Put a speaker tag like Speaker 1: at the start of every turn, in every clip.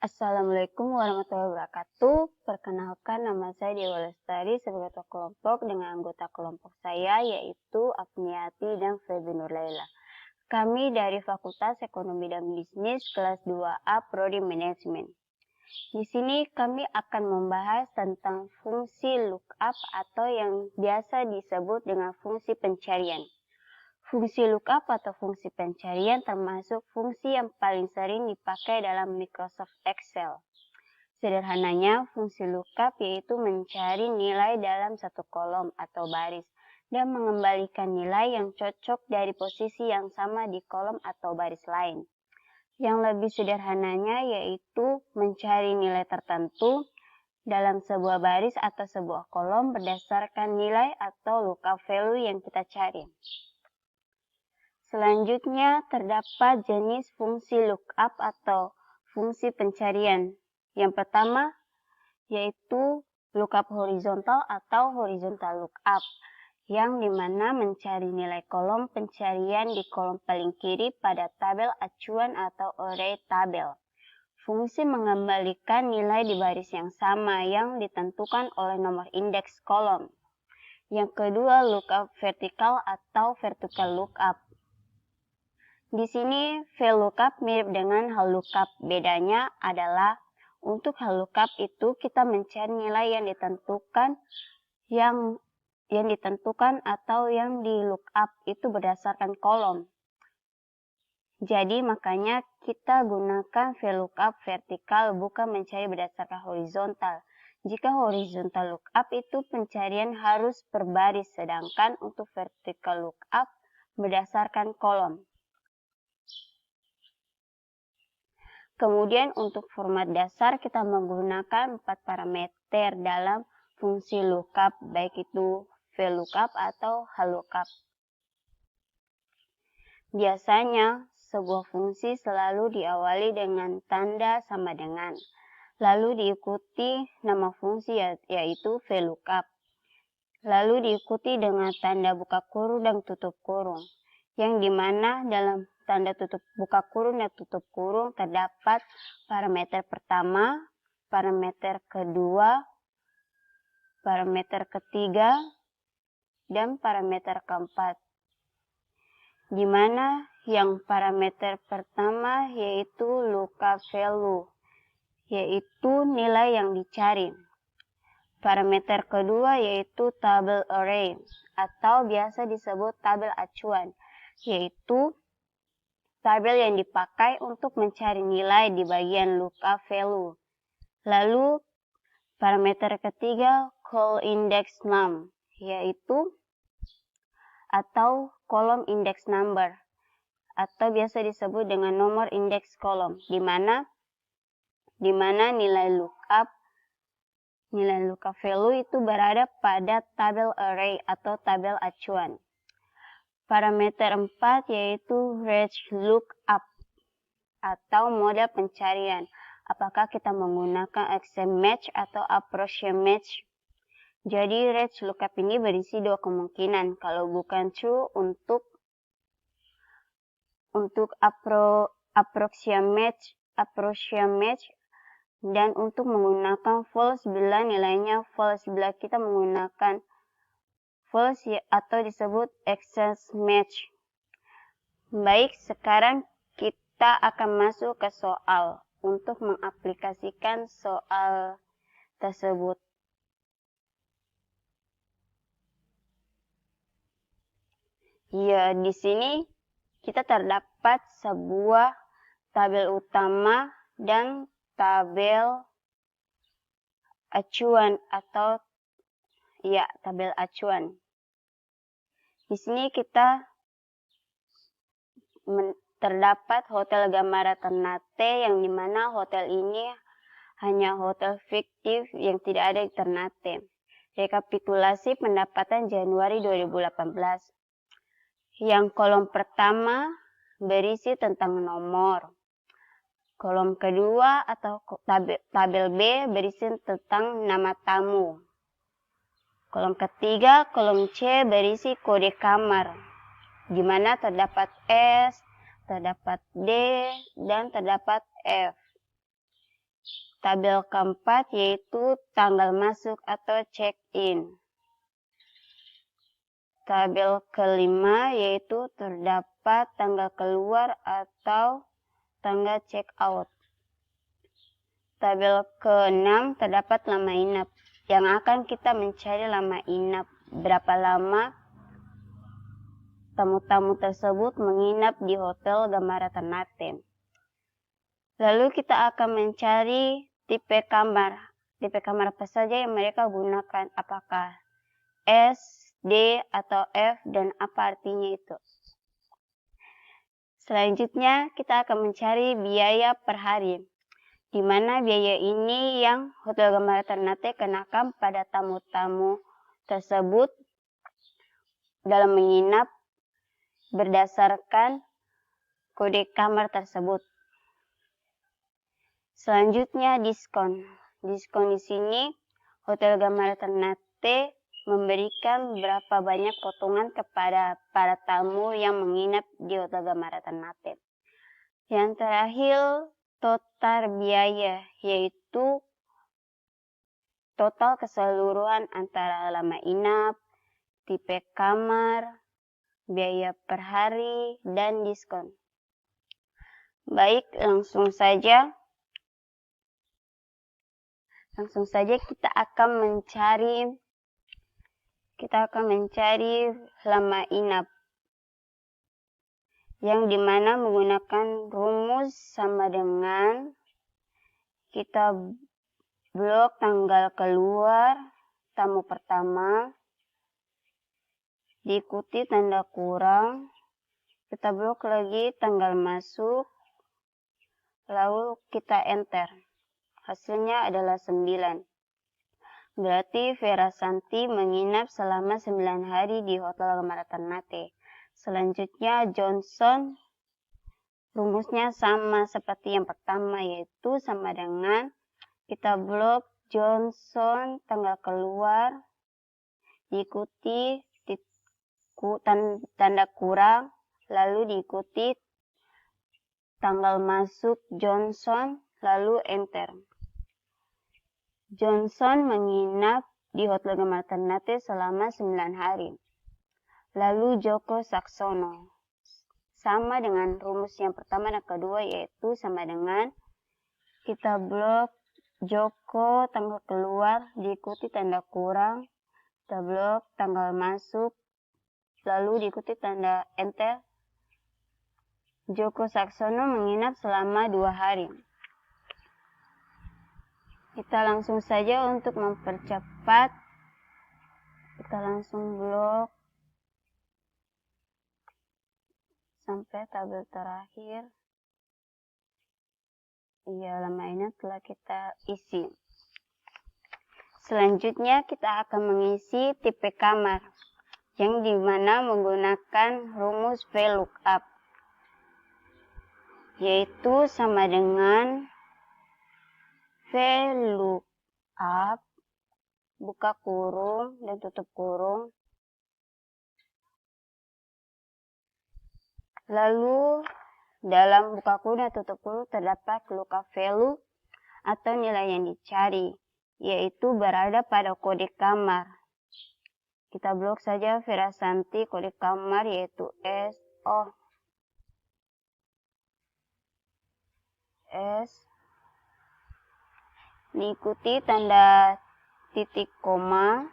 Speaker 1: Assalamualaikum warahmatullahi wabarakatuh. Perkenalkan, nama saya Dewa Lestari sebagai ketua kelompok dengan anggota kelompok saya yaitu Apniati dan Feby Nurlaila. Kami dari Fakultas Ekonomi dan Bisnis kelas 2A Prodi Manajemen. Di sini kami akan membahas tentang fungsi lookup atau yang biasa disebut dengan fungsi pencarian. Fungsi lookup atau fungsi pencarian termasuk fungsi yang paling sering dipakai dalam Microsoft Excel. Sederhananya, fungsi lookup yaitu mencari nilai dalam satu kolom atau baris dan mengembalikan nilai yang cocok dari posisi yang sama di kolom atau baris lain. Yang lebih sederhananya yaitu mencari nilai tertentu dalam sebuah baris atau sebuah kolom berdasarkan nilai atau lookup value yang kita cari. Selanjutnya, terdapat jenis fungsi lookup atau fungsi pencarian. Yang pertama, yaitu lookup horizontal atau horizontal lookup, yang dimana mencari nilai kolom pencarian di kolom paling kiri pada tabel acuan atau array tabel. Fungsi mengembalikan nilai di baris yang sama yang ditentukan oleh nomor indeks kolom. Yang kedua, lookup vertikal atau vertical lookup. Di sini VLOOKUP mirip dengan HLOOKUP. Bedanya adalah untuk HLOOKUP itu kita mencari nilai yang ditentukan atau yang di lookup itu berdasarkan kolom. Jadi makanya kita gunakan VLOOKUP vertikal bukan mencari berdasarkan horizontal. Jika horizontal lookup itu pencarian harus per baris, sedangkan untuk vertical lookup berdasarkan kolom. Kemudian untuk format dasar kita menggunakan 4 parameter dalam fungsi lookup, baik itu VLOOKUP atau HLOOKUP. Biasanya sebuah fungsi selalu diawali dengan tanda sama dengan, lalu diikuti nama fungsi yaitu VLOOKUP, lalu diikuti dengan tanda buka kurung dan tutup kurung, yang dimana dalam tanda buka kurung dan tutup kurung terdapat parameter pertama, parameter kedua, parameter ketiga, dan parameter keempat. Dimana yang parameter pertama yaitu lookup value, yaitu nilai yang dicari. Parameter kedua yaitu tabel array atau biasa disebut tabel acuan, yaitu tabel yang dipakai untuk mencari nilai di bagian lookup value. Lalu parameter ketiga call index num, yaitu atau kolom index number atau biasa disebut dengan nomor indeks kolom, di mana nilai lookup value itu berada pada tabel array atau tabel acuan. Parameter 4 yaitu range lookup atau model pencarian. Apakah kita menggunakan exact match atau approximate match? Jadi range lookup ini berisi dua kemungkinan. Kalau bukan true untuk approximate match, dan untuk menggunakan false bila nilainya false bila kita menggunakan false atau disebut exact match. Baik, sekarang kita akan masuk ke soal untuk mengaplikasikan soal tersebut. Ya, di sini kita terdapat sebuah tabel utama dan tabel acuan atau tabel acuan. Di sini kita terdapat Hotel Gamara Ternate, yang dimana hotel ini hanya hotel fiktif yang tidak ada di Ternate. Rekapitulasi pendapatan Januari 2018. Yang kolom pertama berisi tentang nomor. Kolom kedua atau tabel B berisi tentang nama tamu. Kolom ketiga, kolom C berisi kode kamar, di mana terdapat S, terdapat D, dan terdapat F. Tabel keempat yaitu tanggal masuk atau check-in. Tabel kelima yaitu terdapat tanggal keluar atau tanggal check-out. Tabel keenam terdapat lama inap, yang akan kita mencari lama inap. Berapa lama tamu-tamu tersebut menginap di Hotel Gamara Ternate. Lalu kita akan mencari tipe kamar. Tipe kamar apa saja yang mereka gunakan, apakah S, D, atau F, dan apa artinya itu. Selanjutnya kita akan mencari biaya per hari, di mana biaya ini yang Hotel Gamara Ternate kenakan pada tamu-tamu tersebut dalam menginap berdasarkan kode kamar tersebut. Selanjutnya diskon. Diskon di sini Hotel Gamara Ternate memberikan berapa banyak potongan kepada para tamu yang menginap di Hotel Gamara Ternate. Yang terakhir, total biaya, yaitu total keseluruhan antara lama inap, tipe kamar, biaya per hari, dan diskon. Baik, langsung saja kita akan mencari lama inap, yang dimana menggunakan rumus sama dengan kita blok tanggal keluar tamu pertama, diikuti tanda kurang, kita blok lagi tanggal masuk, lalu kita enter. Hasilnya adalah 9. Berarti Vera Santi menginap selama 9 hari di Hotel Gamara Ternate. Selanjutnya Johnson, rumusnya sama seperti yang pertama, yaitu sama dengan kita blok Johnson tanggal keluar, diikuti tanda kurang, lalu diikuti tanggal masuk Johnson, lalu enter. Johnson menginap di Hotel Gamara Ternate selama 9 hari. Lalu Joko Saksono, sama dengan rumus yang pertama dan kedua, yaitu sama dengan kita blok Joko tanggal keluar, diikuti tanda kurang, kita blok tanggal masuk, lalu diikuti tanda enter. Joko Saksono menginap selama 2 hari. Kita langsung saja untuk mempercepat, kita langsung blok sampai tabel terakhir. Ya, lama inap telah kita isi. Selanjutnya kita akan mengisi tipe kamar, yang dimana menggunakan rumus VLOOKUP, yaitu sama dengan VLOOKUP, buka kurung dan tutup kurung. Lalu dalam buka kurung dan tutup kurung terdapat lookup value atau nilai yang dicari, yaitu berada pada kode kamar. Kita blok saja Vera Santi kode kamar, yaitu S, diikuti tanda titik koma,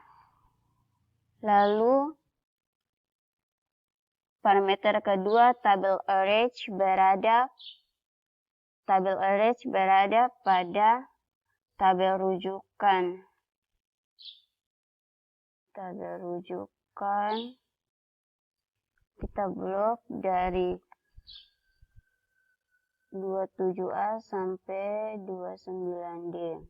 Speaker 1: lalu parameter kedua tabel arrange berada pada tabel rujukan. Tabel rujukan kita blok dari 27A sampai 29D.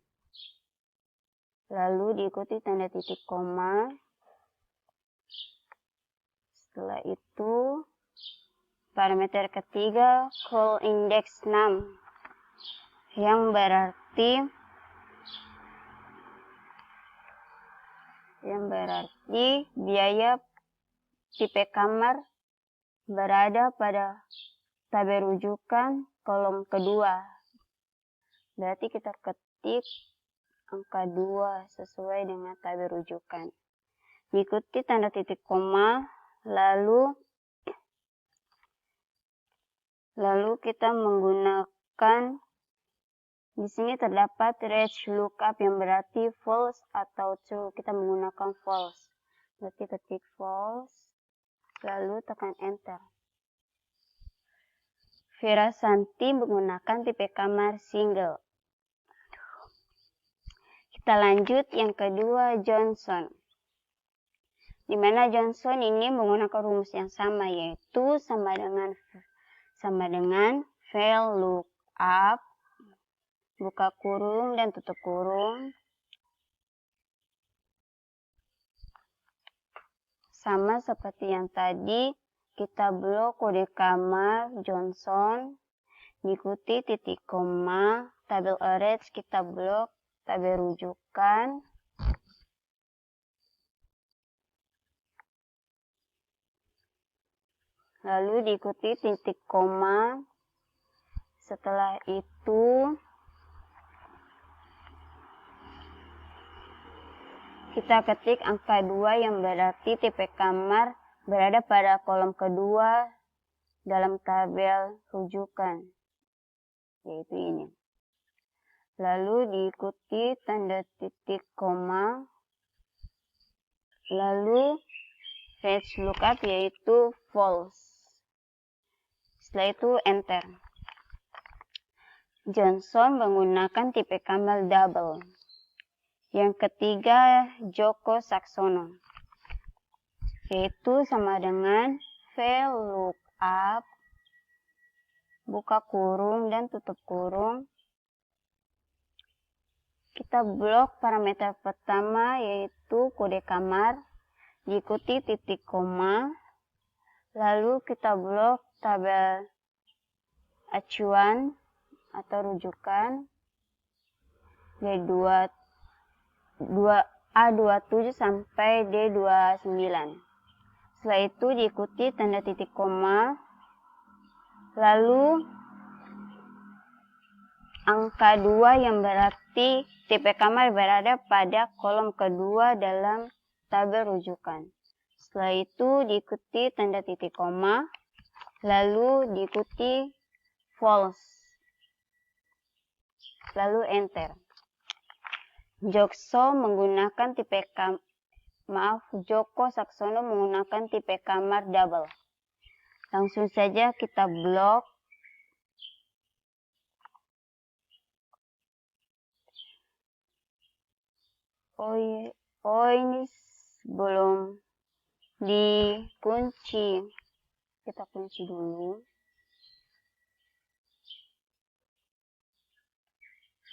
Speaker 1: Lalu diikuti tanda titik koma. Setelah itu, parameter ketiga call index 6, yang berarti biaya tipe kamar berada pada tabel rujukan kolom kedua. Berarti kita ketik angka 2 sesuai dengan tabel rujukan. Diikuti tanda titik koma, lalu kita menggunakan, di sini terdapat range lookup yang berarti false atau true. Kita menggunakan false. Berarti ketik false, lalu tekan enter. Vera Santi menggunakan tipe kamar single. Kita lanjut yang kedua, Johnson. Di mana Johnson ini menggunakan rumus yang sama, yaitu sama dengan vel lookup, buka kurung dan tutup kurung, sama seperti yang tadi. Kita blok kode kamar Johnson, diikuti titik koma, tabel arrange kita blok, tabel rujukan, lalu diikuti titik koma. Setelah itu kita ketik angka 2 yang berarti tipe kamar berada pada kolom kedua dalam tabel rujukan, yaitu ini. Lalu diikuti tanda titik koma, lalu range lookup yaitu false. Setelah itu enter. Johnson menggunakan tipe kamar double. Yang ketiga, Joko Saksono, yaitu sama dengan vel lookup, buka kurung dan tutup kurung. Kita blok parameter pertama yaitu kode kamar, diikuti titik koma, lalu kita blok tabel acuan atau rujukan A27 sampai D29. Setelah itu diikuti tanda titik koma, lalu angka 2 yang berarti tipe kamar berada pada kolom kedua dalam tabel rujukan. Setelah itu diikuti tanda titik koma, lalu diikuti false, lalu enter. Joko Saksono menggunakan tipe kamar double. Langsung saja kita blok. Ini belum dikunci. Kita kunci dulu.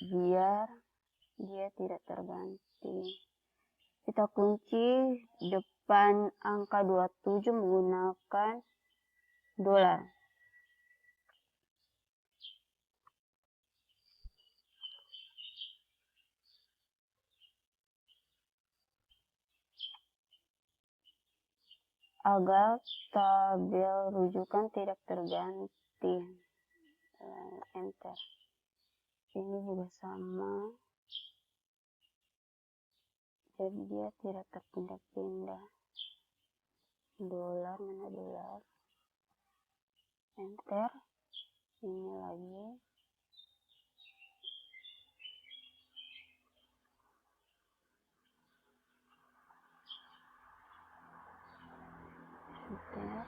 Speaker 1: Biar dia tidak terganti. Kita kunci depan angka 27 menggunakan dolar. Agar tabel rujukan tidak terganti. Enter. Ini juga sama. Jadi dia tidak terpindah-pindah. Dolar, mana dolar? Enter. Ini lagi. Enter.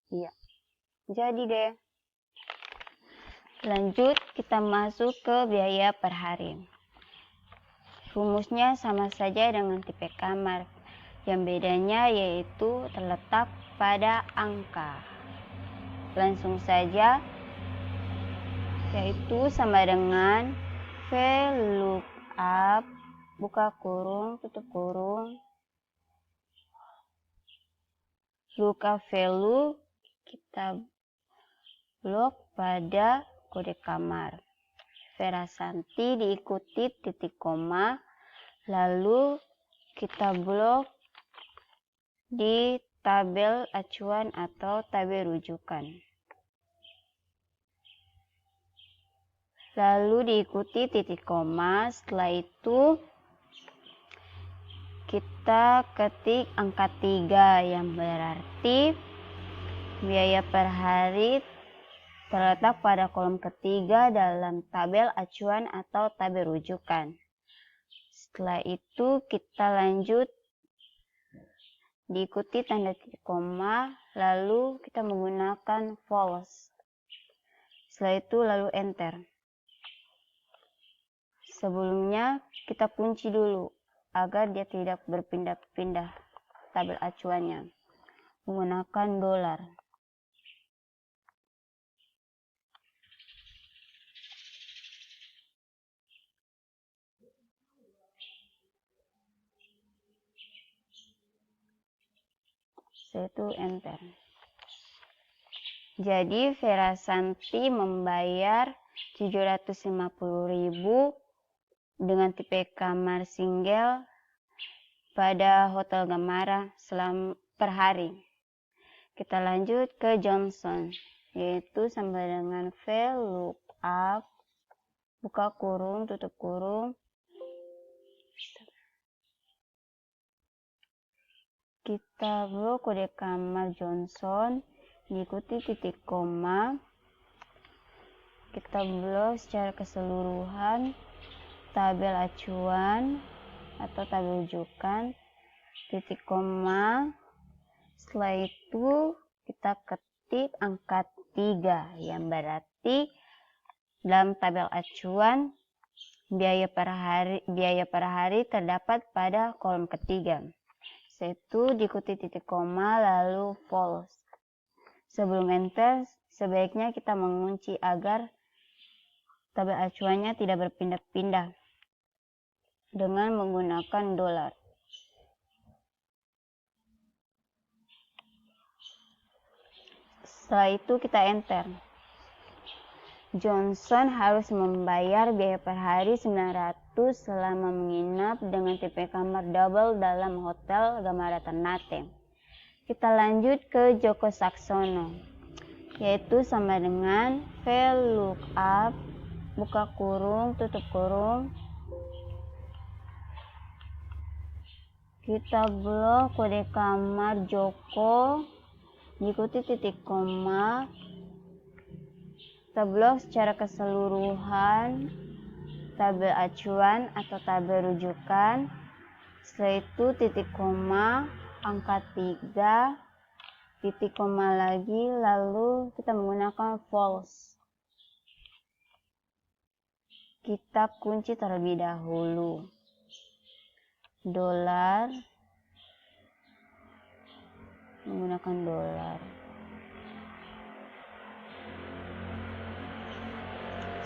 Speaker 1: Iya. Jadi deh. Lanjut kita masuk ke biaya per hari. Rumusnya sama saja dengan tipe kamar. Yang bedanya yaitu terletak pada angka. Langsung saja, yaitu sama dengan vel lookup, buka kurung, tutup kurung, lookup value kita blok pada kode kamar. Vera Santi diikuti titik koma, lalu kita blok di tabel acuan atau tabel rujukan. Lalu diikuti titik koma. Setelah itu kita ketik angka 3 yang berarti biaya per hari terletak pada kolom ketiga dalam tabel acuan atau tabel rujukan. Setelah itu kita lanjut diikuti tanda titik koma, lalu kita menggunakan false. Setelah itu lalu enter. Sebelumnya kita kunci dulu agar dia tidak berpindah-pindah tabel acuannya menggunakan dolar. Itu enter. Jadi Vera Santi membayar 750.000 dengan tipe kamar single pada Hotel Gamara per hari. Kita lanjut ke Johnson, yaitu sama dengan VLOOKUP buka kurung tutup kurung. Kita blok kode kamar Johnson, diikuti titik koma. Kita blok secara keseluruhan tabel acuan atau tabel rujukan, titik koma. Setelah itu kita ketik angka 3 yang berarti dalam tabel acuan biaya per hari terdapat pada kolom ketiga. Itu diikuti titik koma lalu false. Sebelum enter, sebaiknya kita mengunci agar tabel acuannya tidak berpindah-pindah dengan menggunakan dolar. Setelah itu kita enter. Johnson harus membayar biaya per hari 900 selama menginap dengan tipe kamar double dalam Hotel Gamara Ternate. Kita lanjut ke Joko Saksono, yaitu sama dengan VLOOKUP buka kurung tutup kurung. Kita blok kode kamar Joko, diikuti titik koma. Kita blok secara keseluruhan tabel acuan atau tabel rujukan. Setelah itu titik koma, angka 3, titik koma lagi, lalu kita menggunakan false. Kita kunci terlebih dahulu. Dolar, menggunakan dolar.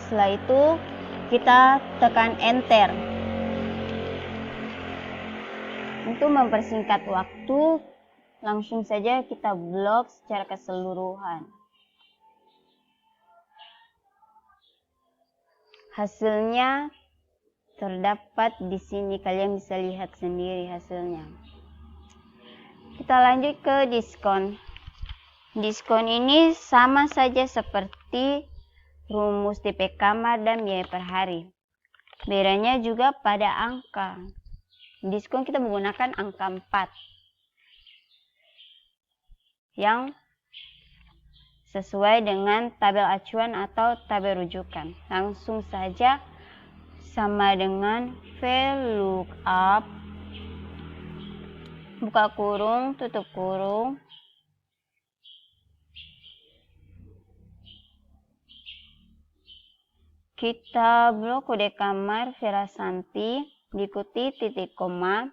Speaker 1: Setelah itu kita tekan enter. Untuk mempersingkat waktu, langsung saja kita blok secara keseluruhan. Hasilnya terdapat di sini, kalian bisa lihat sendiri hasilnya. Kita lanjut ke diskon. Diskon ini sama saja seperti rumus tipe kamar dan biaya per hari. Bedanya juga pada angka. Diskon kita menggunakan angka 4 yang sesuai dengan tabel acuan atau tabel rujukan. Langsung saja sama dengan VLOOKUP buka kurung tutup kurung. Kita blok kode kamar Vera Santi, diikuti titik koma.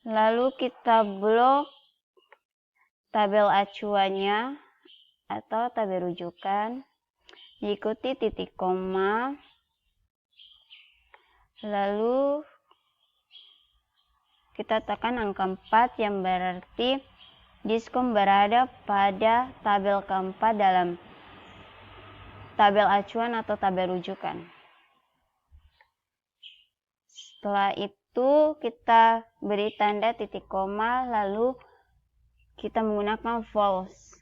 Speaker 1: Lalu kita blok tabel acuannya atau tabel rujukan, diikuti titik koma. Lalu kita tekan angka 4 yang berarti diskon berada pada tabel keempat dalam tabel acuan atau tabel rujukan. Setelah itu kita beri tanda titik koma lalu kita menggunakan false.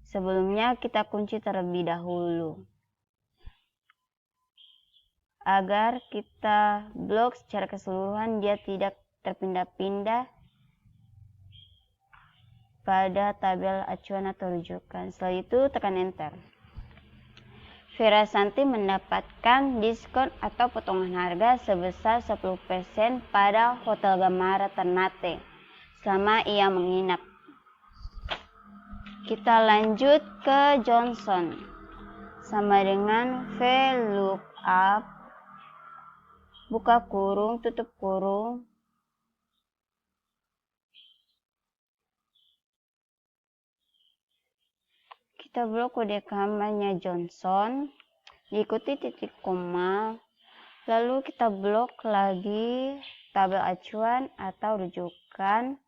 Speaker 1: Sebelumnya kita kunci terlebih dahulu agar kita blok secara keseluruhan, dia tidak terpindah-pindah pada tabel acuan atau rujukan. Setelah itu tekan enter. Vera Santi mendapatkan diskon atau potongan harga sebesar 10% pada Hotel Gamara Ternate selama ia menginap. Kita lanjut ke Johnson. Sama dengan VLOOKUP, buka kurung, tutup kurung, kita blok kode kamarnya Johnson, diikuti titik koma, lalu kita blok lagi tabel acuan atau rujukan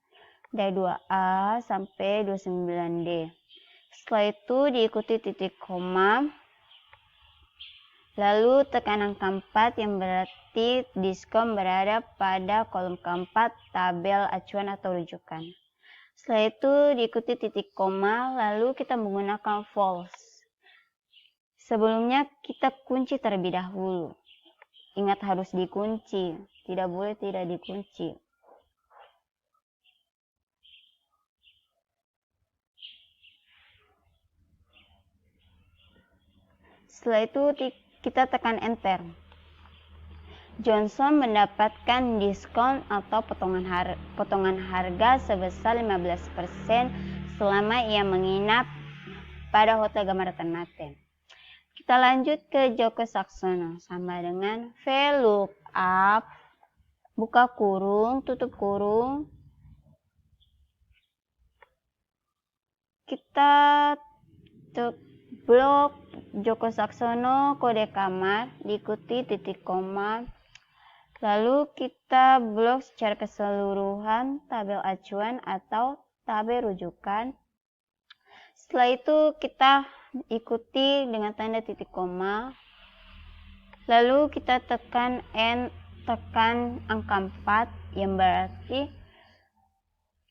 Speaker 1: dari 2A sampai 29D. Setelah itu diikuti titik koma, lalu tekan angka 4 yang berarti diskon berada pada kolom keempat tabel acuan atau rujukan. Setelah itu diikuti titik koma, lalu kita menggunakan false. Sebelumnya kita kunci terlebih dahulu. Ingat harus dikunci, tidak boleh tidak dikunci. Setelah itu kita tekan enter. Johnson mendapatkan diskon atau potongan harga sebesar 15% selama ia menginap pada Hotel Gamara Ternate. Kita lanjut ke Joko Saksono, sama dengan VLOOKUP, buka kurung, tutup kurung. Kita blok Joko Saksono kode kamar, diikuti titik koma. Lalu kita blok secara keseluruhan tabel acuan atau tabel rujukan. Setelah itu kita ikuti dengan tanda titik koma. Lalu kita tekan angka 4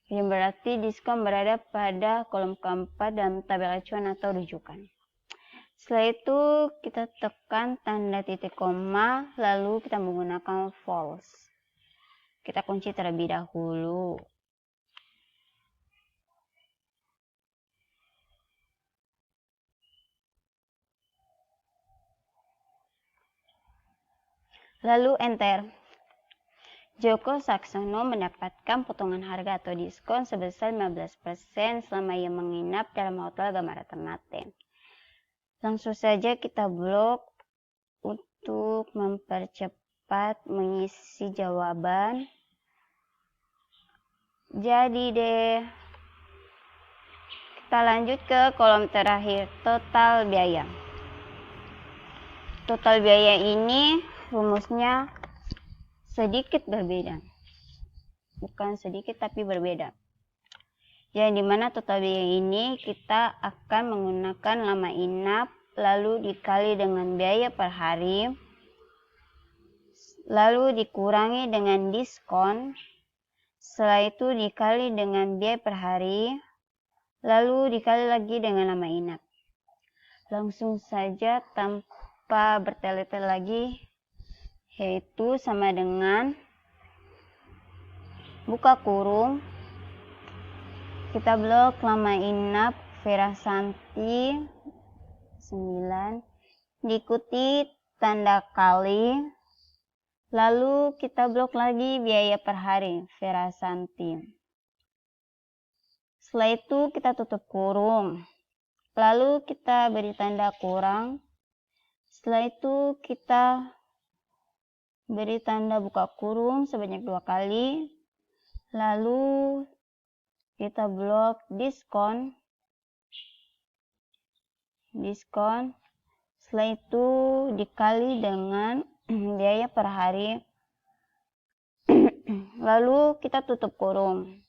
Speaker 1: yang berarti diskon berada pada kolom keempat dalam tabel acuan atau rujukan. Setelah itu kita tekan tanda titik koma, lalu kita menggunakan false. Kita kunci terlebih dahulu. Lalu enter. Joko Saksono mendapatkan potongan harga atau diskon sebesar 15% selama ia menginap dalam Hotel Gamara Ternate. Langsung saja kita blok untuk mempercepat mengisi jawaban. Jadi deh, kita lanjut ke kolom terakhir, total biaya. Total biaya ini rumusnya sedikit berbeda. Bukan sedikit tapi berbeda. Yang dimana total biaya ini kita akan menggunakan lama inap, lalu dikali dengan biaya per hari, lalu dikurangi dengan diskon, setelah itu dikali dengan biaya per hari, lalu dikali lagi dengan lama inap. Langsung saja tanpa bertele-tele lagi, yaitu sama dengan buka kurung, kita blok lama inap Vera Santi 9, diikuti tanda kali, lalu kita blok lagi biaya per hari Vera Santi. Setelah itu kita tutup kurung, lalu kita beri tanda kurang. Setelah itu kita beri tanda buka kurung sebanyak 2 kali, lalu kita blok diskon. Setelah itu dikali dengan biaya per hari, lalu kita tutup kurung.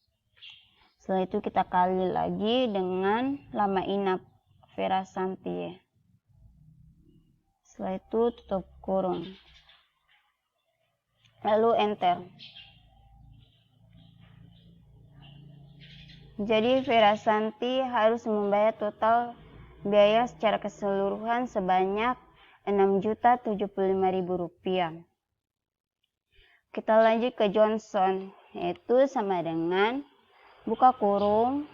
Speaker 1: Setelah itu kita kali lagi dengan lama inap Vera Santi. Setelah itu tutup kurung, lalu enter. Jadi Vera Santi harus membayar total biaya secara keseluruhan sebanyak Rp6.075.000. Kita lanjut ke Johnson, yaitu sama dengan buka kurung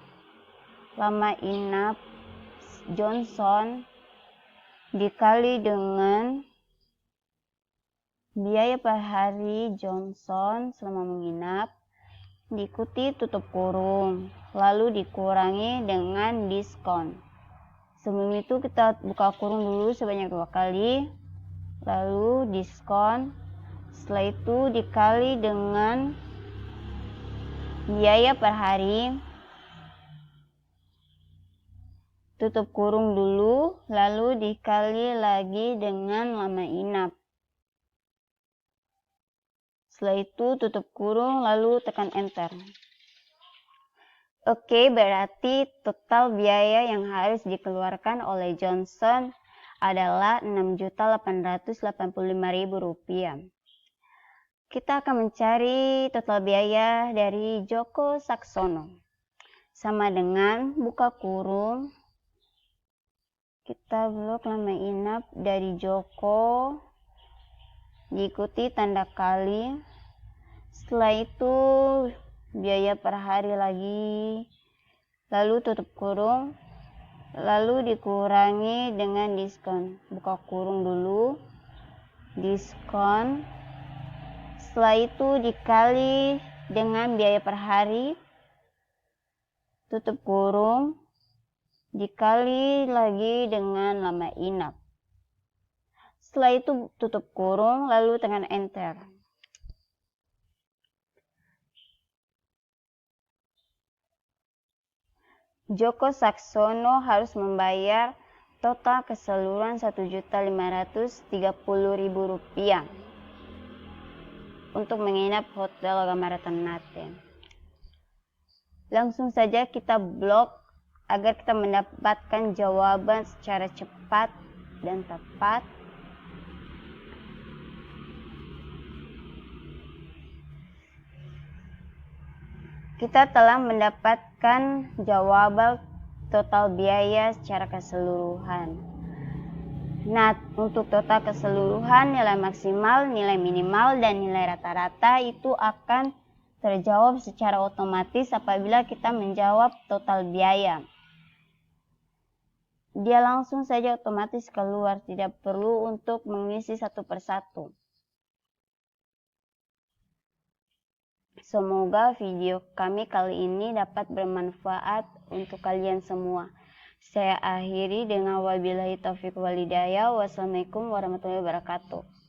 Speaker 1: lama inap Johnson dikali dengan biaya per hari Johnson selama menginap diikuti tutup kurung, lalu dikurangi dengan diskon. Sebelum itu kita buka kurung dulu sebanyak 2 kali, lalu diskon. Setelah itu dikali dengan biaya per hari, tutup kurung dulu, lalu dikali lagi dengan lama inap. Setelah itu tutup kurung, lalu tekan enter. Oke, berarti total biaya yang harus dikeluarkan oleh Johnson adalah Rp6.885.000. Kita akan mencari total biaya dari Joko Saksono. Sama dengan buka kurung, kita blok lama inap dari Joko, diikuti tanda kali. Setelah itu biaya per hari lagi, lalu tutup kurung, lalu dikurangi dengan diskon. Buka kurung dulu, diskon. Setelah itu dikali dengan biaya per hari, tutup kurung, dikali lagi dengan lama inap. Setelah itu tutup kurung, lalu tekan enter. Joko Saksono harus membayar total keseluruhan Rp1.530.000 untuk menginap Hotel Gamara Ternate. Langsung saja kita blok agar kita mendapatkan jawaban secara cepat dan tepat. Kita telah mendapatkan jawaban total biaya secara keseluruhan. Nah, untuk total keseluruhan, nilai maksimal, nilai minimal, dan nilai rata-rata itu akan terjawab secara otomatis apabila kita menjawab total biaya. Dia langsung saja otomatis keluar, tidak perlu untuk mengisi satu persatu. Semoga video kami kali ini dapat bermanfaat untuk kalian semua. Saya akhiri dengan wabillahi taufiq wal hidayah. Wassalamualaikum warahmatullahi wabarakatuh.